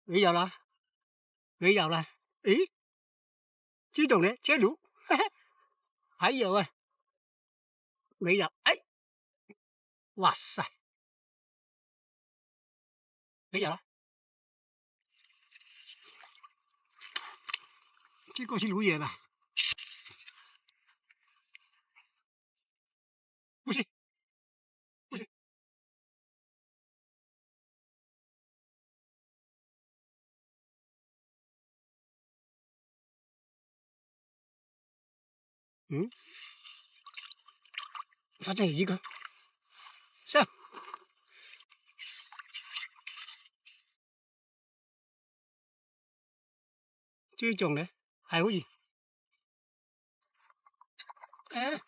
没有了，没有了。诶，这种呢，切毒，还有啊，没有。哎，哇塞，没有了，这个是芦苇吧？不是，不是，嗯，反正一个，上这种呢，还会，哎，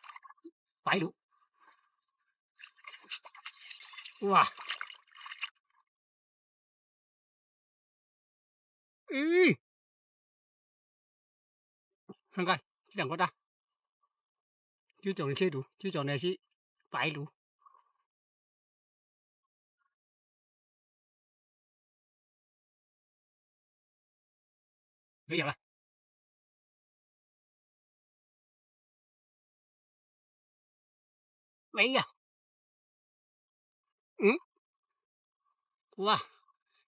白鹭，哇，咦，看看这两个大，这种的切毒，这种呢是白鹭，没有了，没有，嗯，哇，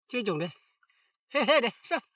这种的，黑黑的，是。